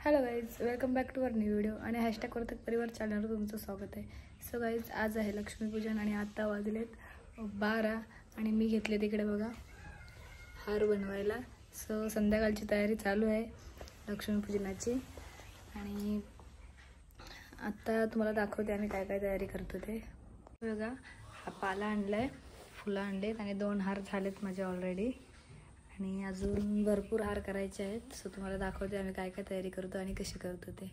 Hello guys, welcome back to our new video आणि hashtag Vartak परिवार चॅनलवर तुमचं स्वागत आहे. सो गाईज, आज आहे लक्ष्मीपूजन आणि आत्ता वाजलेत 12 आणि मी घेतले तिकडे बघा हार बनवायला. सो संध्याकाळची तयारी चालू आहे लक्ष्मीपूजनाची आणि आत्ता तुम्हाला दाखवते आम्ही काय काय तयारी करतो ते बघा. हा पाला आणला आहे, फुलं आणलेत आणि 2 हार झालेत माझे ऑलरेडी आणि अजून भरपूर हार करायचे आहेत. सो तुम्हाला दाखवते आम्ही काय काय तयारी करतो आणि कशी करतो ते.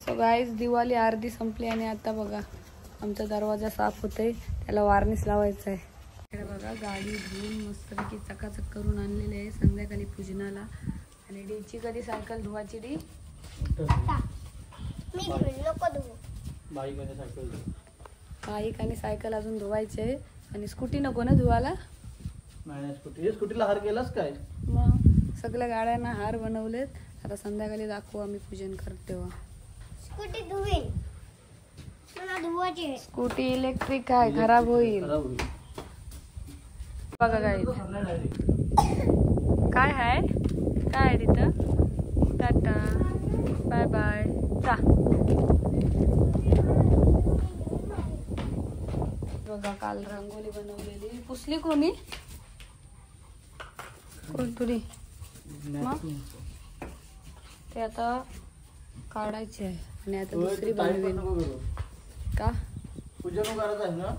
सो गाईज, दिवाळी अर्धी संपली आणि आता बघा आमचा दरवाजा साफ होतोय, त्याला वार्निश लावायचं आहे. इकडे बघा गाडी धुवून मस्तपैकी चकाचक करून आणलेली आहे संध्याकाळी पूजनाला. आणि डीची कधी सायकल धुवायची डी बाईक आणि सायकल अजून धुवायचे आणि स्कूटी नको ना धुवायला. स्कूटीला हार केलास काय? मग सगळ्या गाड्यांना हार बनवलेत. आता संध्याकाळी दाखवू आम्ही पूजन करतो तेव्हा. स्कूटी धुवीन, मला धुवायची. स्कूटी इलेक्ट्रिक आहे, खराब होईल. बघा काय काय आहे, काय आहे तिथं. Tata bye bye. चा बघा, काल रांगोळी बनवलेली पुसली कोणी तुरी मग ते आता काढायचे आहे आणि आता दुसरी बनवेन. का पूजन करायचं आहे ना?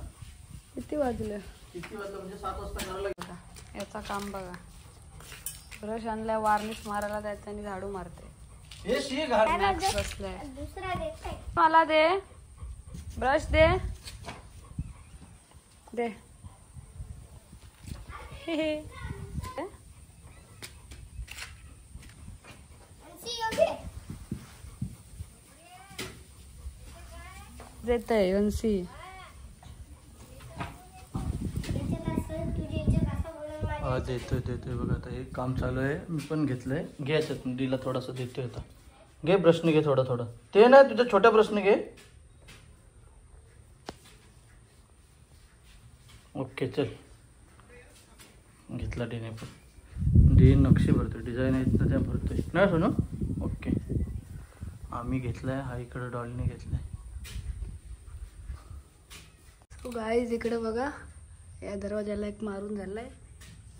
किती वाजलं? म्हणजे 7 वाजता करायला लागेल. याचा काम बघा, ब्रश आणलाय वार्निश मारायला द्यायचं आणि झाडू मारते. बसलाय. मला दे ब्रश, दे दे. देतय वंशी. देतोय बघा. आता हे काम चालू आहे, मी पण घेतलंय. घे याच्यात डीला थोडासा देतोय. आता घे ब्रशने, घे थोडा थोडा. ते ना तुझ्या छोट्या ब्रशने घे. ओके चल, घेतला डीने. पण डी नक्षी भरतोय, डिझाईन आहेत ना त्या भरतोय ना सोनू. ओके, आम्ही घेतलाय. हा इकडे डॉलने घेतलाय. गाईज इकडे बघा, या दरवाजाला एक मारून झालाय.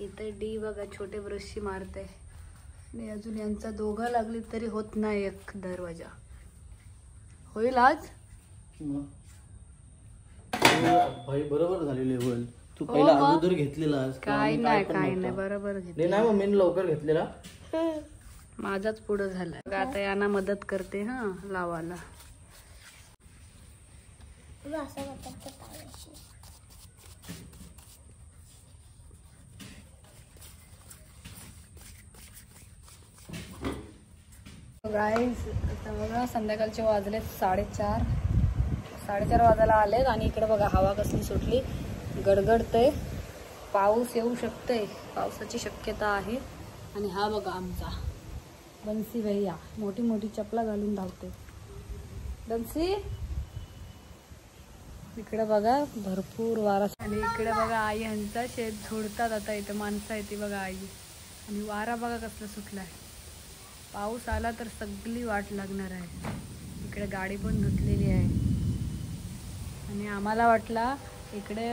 इथे डी बघा छोटे ब्रशशी मारते आणि अजून यांचा दोघं लागली तरी होत नाही एक दरवाजा. होईल आज भाई, बरोबर झाली लेवल. तू पहिला अगोदर घेतलेला काय नाही बरोबर घेतले नाही. मग मी लवकर घेतलेला, माझाच पुढं झालाय. आता यांना मदत करते हा लावायला. गाईज आता बघा संध्याकाळचे वाजले 4:30 वाजायला आलेत आणि इकडे बघा हवा कसली सुटली, गडगडतंय. पाऊस येऊ शकतोय, पावसाची शक्यता आहे. आणि हा बघा आमचा बन्सी भैया मोठी मोठी चपला घालून धावते. बन्सी इकडे बघा भरपूर वारा आणि इकडे बघा आई यांचा शेत झोडतात. आता इथे माणसं आहे ती बघा आई. आणि वारा बघा कसला सुटलाय. पाऊस आला तर सगळी वाट लागणार आहे. इकडे गाडी पण धुतलेली आहे आणि आम्हाला वाटला इकडे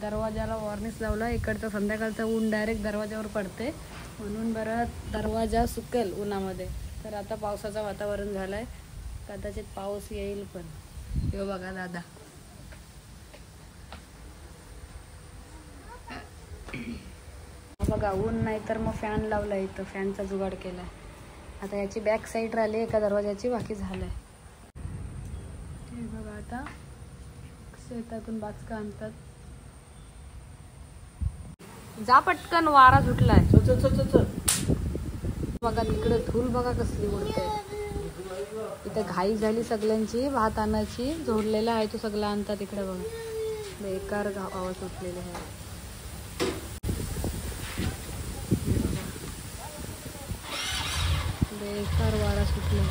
दरवाजाला वॉर्निश लावला, इकडचा संध्याकाळचा ऊन डायरेक्ट दरवाजावर पडते म्हणून बरं दरवाजा सुकेल उन्हामध्ये. तर आता पावसाचं वातावरण झालंय, कदाचित पाऊस येईल पण. हे बघा दादा, बघा ऊन नाही तर मग फॅन लावला, इथं फॅनचा जुगाड केलाय. आता याची बॅक साईड राहिली एका दरवाजाची, बाकी झालंय. हे बघा आता शेतातून बाचका आणतात. जा पटकन, वारा सुटलाय. बघा तिकडे धूल बघा कसली उडते. इथे घाई झाली सगळ्यांची भात आणायची, जोडलेला आहे तो सगळा आणतात. इकडे बघा बेकार आवाज सुटलेले आहे. बेकार वारा सुटला.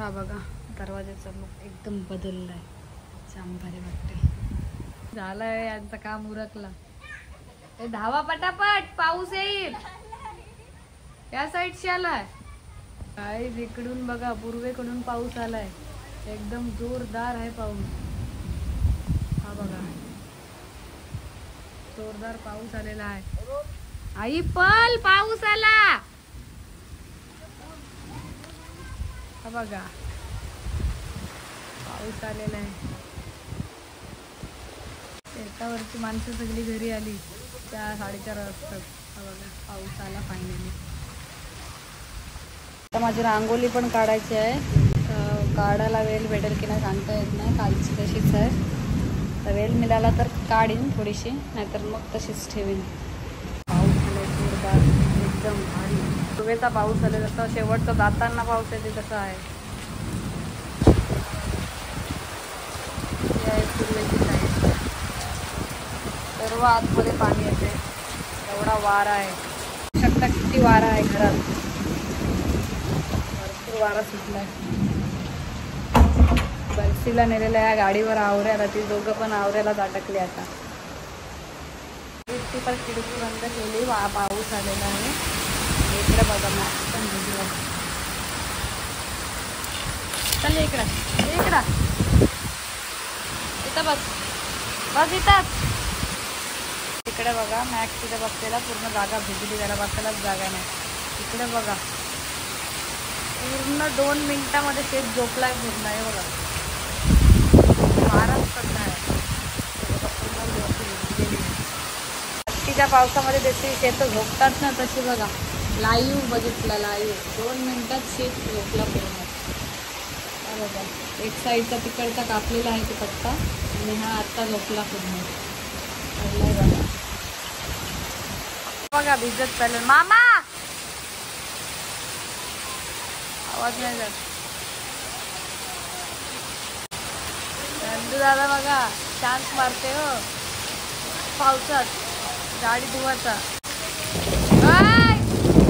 हा बघा दरवाजाचा लुक एकदम बदललाय, जाम भारी वाटते. झालंय यांचं काम उरकला. ए धावा पटापट, पाऊस येईल. या साईडशी आलाय काय, इकडून बघा पूर्वेकडून पाऊस आलाय, एकदम जोरदार आहे पाऊस. हा बघा जोरदार पाऊस आलेला आहे. आई पल पाऊस आला. हा बघा पाऊस आलेला आहे. शेतावरची माणसं सगळी घरी आली, 4-4:30 वाजता. हा बघा पाऊस आला फायनली. आता माझी रांगोळी पण काढायची आहे. तर काढायला वेळ भेटेल की नाही सांगता येत नाही, कालची तशीच आहे. तर वेळ मिळाला तर काढीन थोडीशी, नाहीतर मग तशीच ठेवीन. पाऊस आलाय जोरदार, एकदम भारी. पूर्वेचा पाऊस आला जसा शेवटचा जाताना पाऊस येते तसा आहे. ही आहे पूर्वेची साईड, सर्व आतमध्ये पाणी येते, एवढा वारा आहे. शकता किती वारा आहे घरात, भरपूर वारा सुटलाय. बन्सीला नेलेल्या या गाडीवर आवऱ्याला, ती दोघं पण आवऱ्यालाच अटकले. आता ती पण खिडकी बंद केली, पाऊस आलेला आहे. इकडे बघा मॅच पण भिजला. चल इकडं इकडं, इथं बस बस इथंच. इकडे बघा मॅक्स तिथे बसलेला, पूर्ण जागा भिजली, त्याला बसायलाच जागा नाही. इकडे बघा पूर्ण 2 मिनिटामध्ये शेत झोपलाय पूर्ण. आहे बघा वाराच पडला आहे. हत्तीच्या पावसामध्ये त्याची शेतं झोपतात ना, तशी बघा लाईव्ह बघितला. लाईव्ह 2 मिनिटात शेत झोपला पूर्ण. हा बघा एक साईडचा तिकडचा कापलेला आहे ते पट्टा, आणि हा आत्ता झोपला पूर्ण. बघा बघा भिजत चालेल. मामा आवाज नाही जात. नंदू दादा बघा चान्स मारते हो पावसात, गाडी धुवायचा.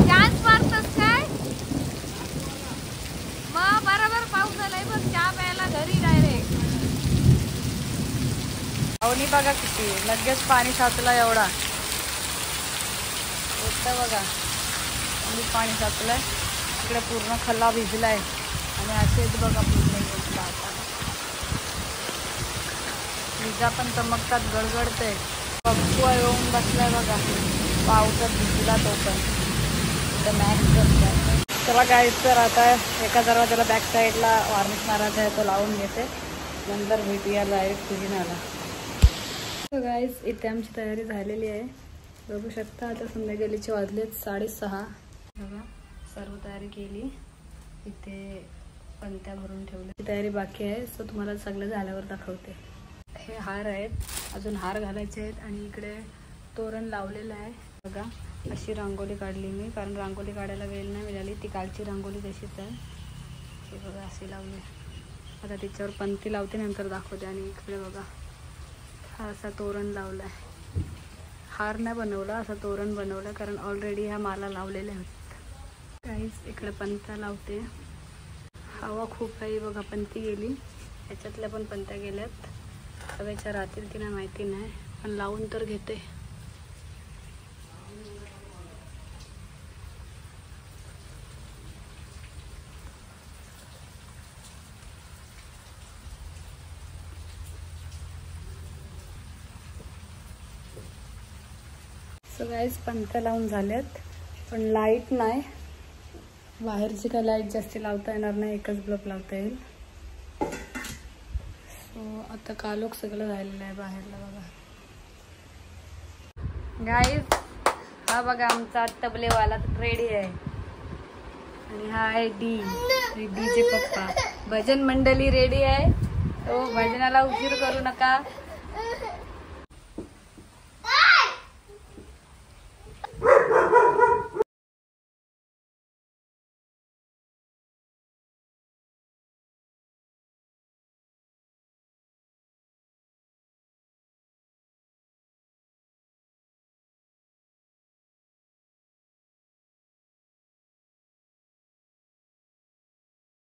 चान्स मारतस काय मग? बरोबर पाऊस आलाय बघ, चहा प्यायला घरी डायरेक्ट. अवनी बघा किती लगेच पाणी साचला एवढा. इथं बघा पाणी साचलंय, इकडे पूर्ण खल्ला भिजलाय, आणि असेच बघा पूर्ण घेतला. आता विजा पण चमकतात, गडगडते. पप्पू येऊन बसलाय बघा पावसात भिजला तो पण. इथं मॅक्स बसलाय. चला काय तर आता एका दरवाजाला बॅक साईडला वार्निश मारायचा आहे, तो लावून घेते, नंतर भेटूया डायरेक्ट कुजिनाला. सो गाईज इथे आमची तयारी झालेली आहे, बघू शकता. आता संध्याकाळीचे वाजलेत 6:30. बघा सर्व तयारी केली, इथे पंत्या भरून ठेवल्या. तयारी बाकी आहे, सो तुम्हाला सगळं झाल्यावर दाखवते. हे हार आहेत, अजून हार घालायचे आहेत, आणि इकडे तोरण लावलेलं आहे. बघा अशी रांगोळी काढली मी, कारण रांगोळी काढायला वेळ नाही मिळाली. ती कालची रांगोळी तशीच आहे. हे बघा अशी लावली. आता तिच्यावर पंती लावते, नंतर दाखवते. आणि इकडे बघा हा असा तोरण लावला आहे. हार नाही बनवला, असं तोरण बनवलं, कारण ऑलरेडी ह्या माला लावलेल्या आहेत. काहीच इकडे पंत्या लावते. हवा खूप आहे बघा, पंती गेली, ह्याच्यातल्या पण पंत्या गेल्यात. हवेच्या राहतील की नाही माहिती नाही, पण लावून तर घेते. सो गाईज पंत्या लावून झाल्यात, पण लाईट नाही. बाहेरची काय लाईट जास्त लावता येणार नाही, एकच बल्ब लावता येईल. सो आता कालोख सगळं झालेलं आहे बाहेरला बघा. गाईज हा बघा आमचा तबलेवाला रेडी आहे, आणि हा आहे डीचे पप्पा. भजन मंडळी रेडी आहे, तो भजनाला उशीर करू नका.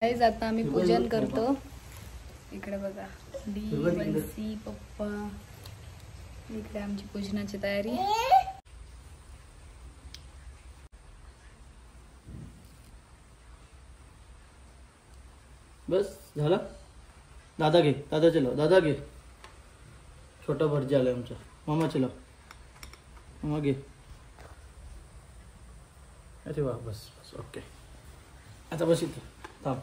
गाईज आता आम्ही पूजन करतो. इकडे बघा डी, बंसी, पप्पा. इकडे आमची पूजनाची तयारी. बस झाला. दादा घे, दादा चलाव, दादा घे. छोटा भटजी आलाय आमचा. मामा चलाव, मामा घे. अरे वा, बस बस ओके. आता बस इथं थांब.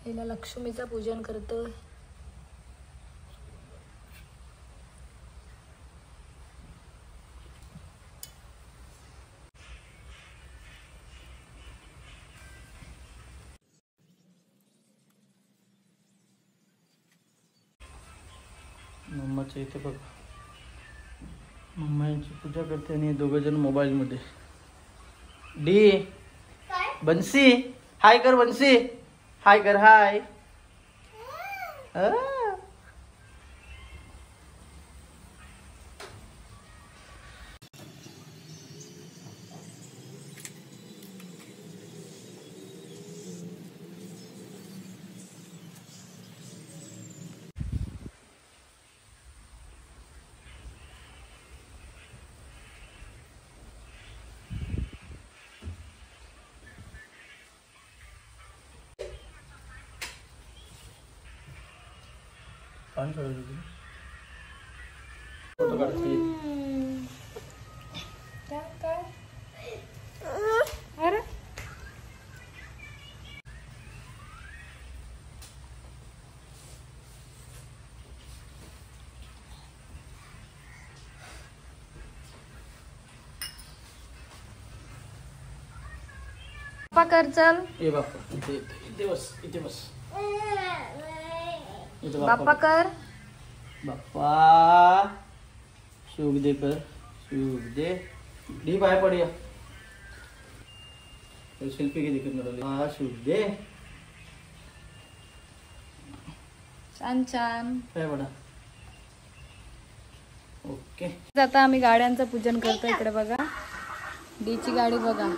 हिला लक्ष्मीचं पूजन करतो. मम्माच्या इथे बघ, मम्माची पूजा करते आणि दोघं जण मोबाईल मध्ये. डी, बंसी हाय कर. बंसी हाय कर. हाय. पाणी सोडायचं तुझं. फोटो काढते. अरे पप्पा कर चल. ए बाप्पा इथे इथे बस. इथे बस. इथे बाप्पा कर. बाप्पा शुभ दे कर. शुभ दे. डी पाय पडूया. सेल्फी घे दिखत. हा शुभ दे. छान छान. काय पडा. ओके. आता आम्ही गाड्यांचं पूजन करतो. इकडे बघा डीची गाडी बघा.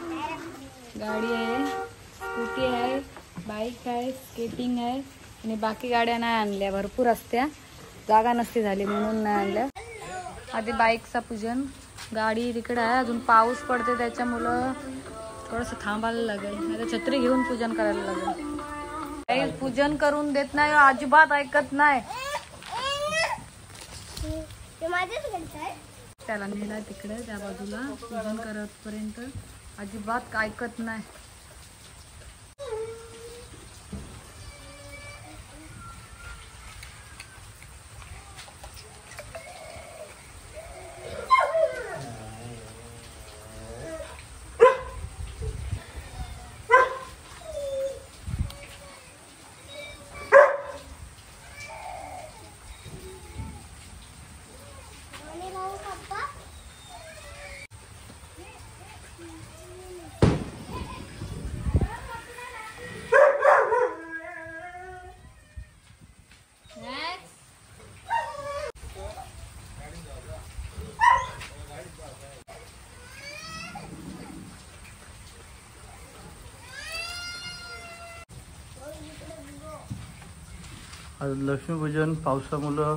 गाडी आहे, स्कूटी आहे, बाईक आहे, स्केटिंग आहे आणि बाकी गाड्या नाही आणल्या. भरपूर असत्या, जागा नसती झाली म्हणून नाही आणल्या. आधी बाईकचं पूजन. गाडी तिकडे आहे, अजून पाऊस पडते त्याच्यामुळं थोडंसं थांबायला लागेल. आता छत्री घेऊन पूजन करायला लागेल. काही पूजन करून देत नाही, अजिबात ऐकत नाही. त्याला नेला तिकडे त्या बाजूला पूजन करतपर्यंत अजिबात ऐकत नाही. आज लक्ष्मीपूजन. पावसामुळं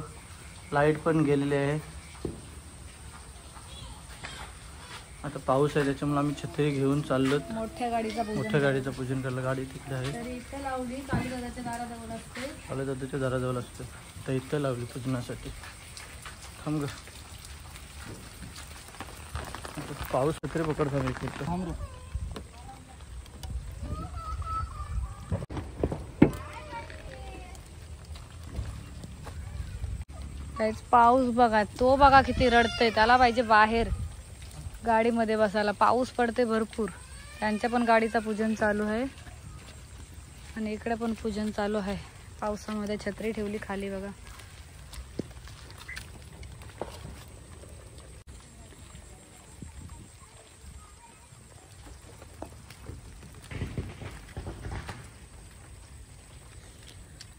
लाईट पण गेलेली आहे. आता पाऊस आहे त्याच्यामुळे आम्ही छत्री घेऊन चाललो. मोठ्या गाडीचा मोठ्या गाडीचं पूजन करायला. गाडी तिकडे आहे. तरी इथं लावली. कालीदादाच्या दाराजवळ असते. कालीदादाच्या दाराजवळ असते. तर इथं लावली पूजनासाठी. थांब ग. पाऊस छत्री पकडतो मी इकडे. थांब ग. पाऊस बघा, तो बघा किती रडतय. त्याला पाहिजे बाहेर गाडीमध्ये बसायला. पाऊस पडते भरपूर. त्यांच्या पण गाडीचं पूजन चालू आहे आणि इकडे पण पूजन चालू आहे. पावसामध्ये छत्री ठेवली खाली बघा.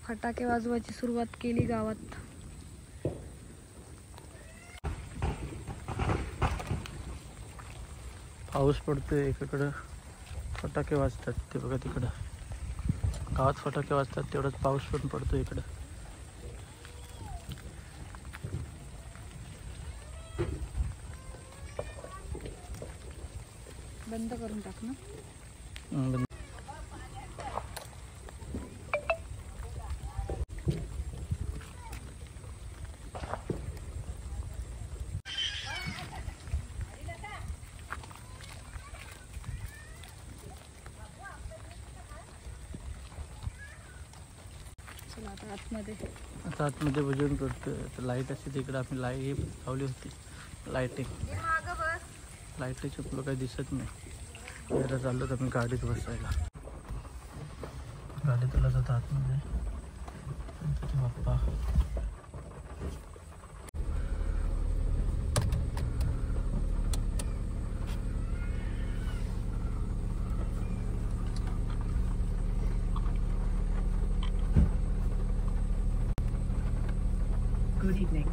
फटाके वाजवायची सुरुवात केली गावात. पाऊस पडतोय एकीकडं फटाके वाजतात ते बघा तिकडं. गावात फटाके वाजतात तेवढाच पाऊस पण पडतो इकडं. बंद करून टाक ना. चला आता आतमध्ये. आता आतमध्ये भजन करतोय. लाईट असते तिकडे आम्ही लाईट लावली होती. लाईटिंग लाईटीचे फुलं काही दिसत नाही. जरा चाललो तर आम्ही गाडीत बसायला. गाडीतला जातो आतमध्ये. गणपती बाप्पा. Good evening.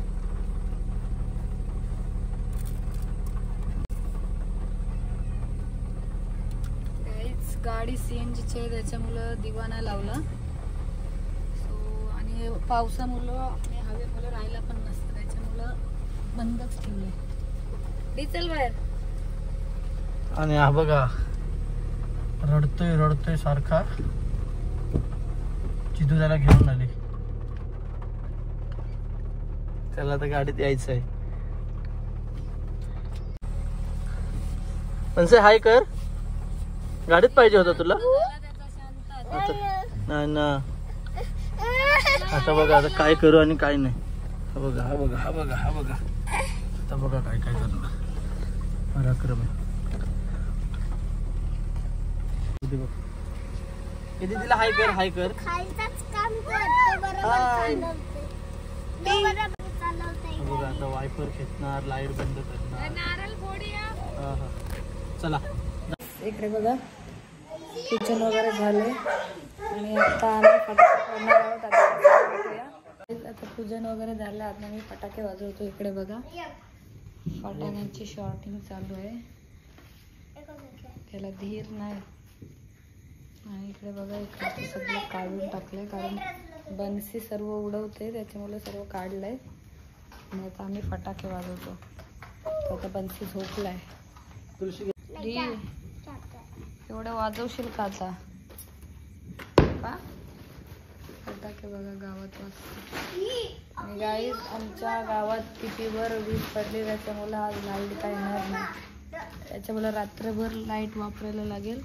गाडी CNGची आहे त्याच्यामुळं दिवा नाही लावला. सो आणि पावसामुळं आणि हवेमुळं राहायला पण नसतं त्याच्यामुळं बंदच ठेवले. डिझेल बाहेर. आणि हा बघा रडतोय सारखा. चितू त्याला घेऊन आली. त्याला आता गाडीत यायचं आहे. पण हाय कर. गाडीत पाहिजे होता तुला. नाही ना. आता बघा आता काय करू आणि काय नाही. हा बघा आता बघा काय करणार. पराक्रम आहे. दीदीला हाय कर. खायचंच काम करतो बरोबर चालवते. बघा आता वायपर खेचणार. लाईट बंद करणार. नारळ फोडूया. चला. इकडे बघा किचन वगैरे झाले आणि आता आम्ही फटाके फोडणार आहोत. आता पूजन वगैरे झालं. आता मी फटाके वाजवतो. इकडे बघा फटाक्यांची शॉर्टिंग चालू आहे. त्याला धीर नाही. आणि इकडे बघा इकडे सगळं काढून टाकलंय कारण बनसी सर्व उडवते त्याच्यामुळे सर्व काढलंय. आणि आता आम्ही फटाके वाजवतो. आता बनसी झोपलाय. एवढं वाजवशील का आता. फटाके बघा गावात वाजतात. आणि गाईज आमच्या गावात कितीवर वीज पडली त्याच्यामुळे आज लाईट काय येणार नाही. त्याच्यामुळे रात्रभर लाईट वापरायला लागेल.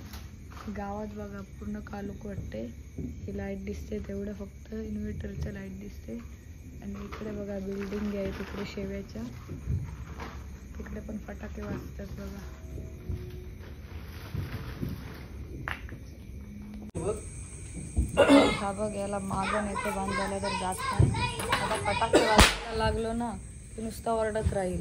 गावात बघा पूर्ण कालोख वाटते. ही लाईट दिसते तेवढं फक्त इन्व्हर्टरचं लाईट दिसते. आणि इकडे बघा बिल्डिंग आहे तिकडे शेव्याच्या. तिकडे पण फटाके वाजतात बघा. हा बघ याला मागं नेते बांध झाला तर जात नाही. आता फटाके वाजायला लागलो ना की नुसता ओरडत राहील.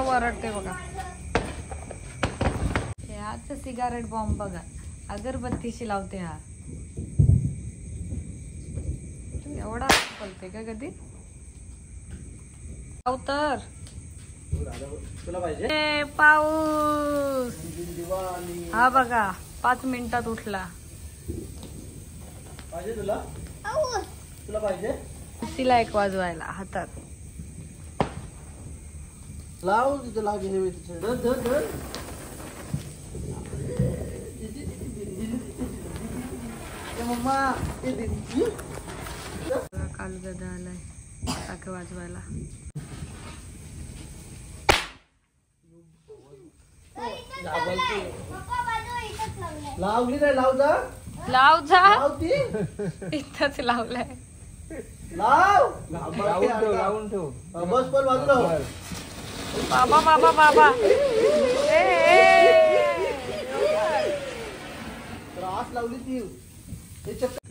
वरडते बघा. ह्याच सिगारेट बॉम्ब बघा अगरबत्तीशी लावते. हा एवढा बोलते का कधी तर तुला पाहिजे पाऊस. हा बघा 5 मिनिटात उठला. पाहिजे तुला पाहिजे. तिला एक वाजवायला हातात लाव तिथे लागे. मम्मा काल गदा आलाय फटाके वाजवायला. लावली नाही. लाव जा इथंच लावलाय. लावून ठेव बस पण बाजूला हो. बाबा बाबा बाबा त्रास लावली ती हे चक्कर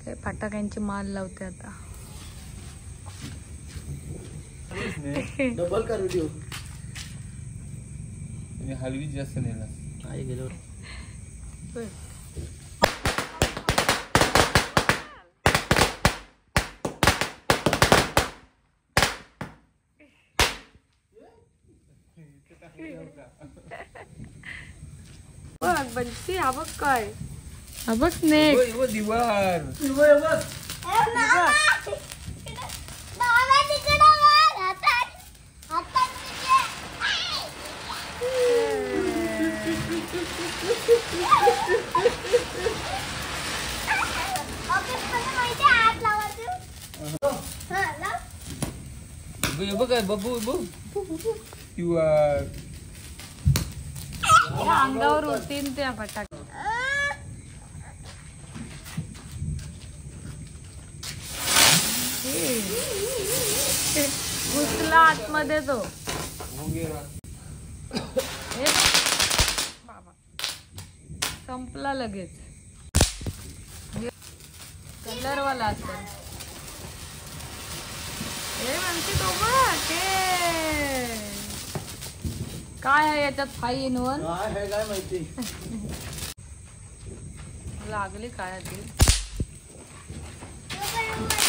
काय फटाक्यांची माल लावते आता. डबल कर व्हिडिओ. हलवी जास्त नेला नाही गेल्यावर बघ बंसी हा बघ काय हा बघ स्नेक दिवार बाबा तिकडे वर हातात हातात तिकडे. ओके, मला माहिती आहे हात लावायचं. हा, लाव. बघ बबू दिवार अंगावर होतीन त्या फटाके. घुसला आतमध्ये तो. हे बाबा संपला लगेच. कलर वाला असेल हे म्हणते तो बघ हे. काय आहे याच्यात 5 in 1 काय आहे काय माहिती. लागली काय ती. तो बरोबर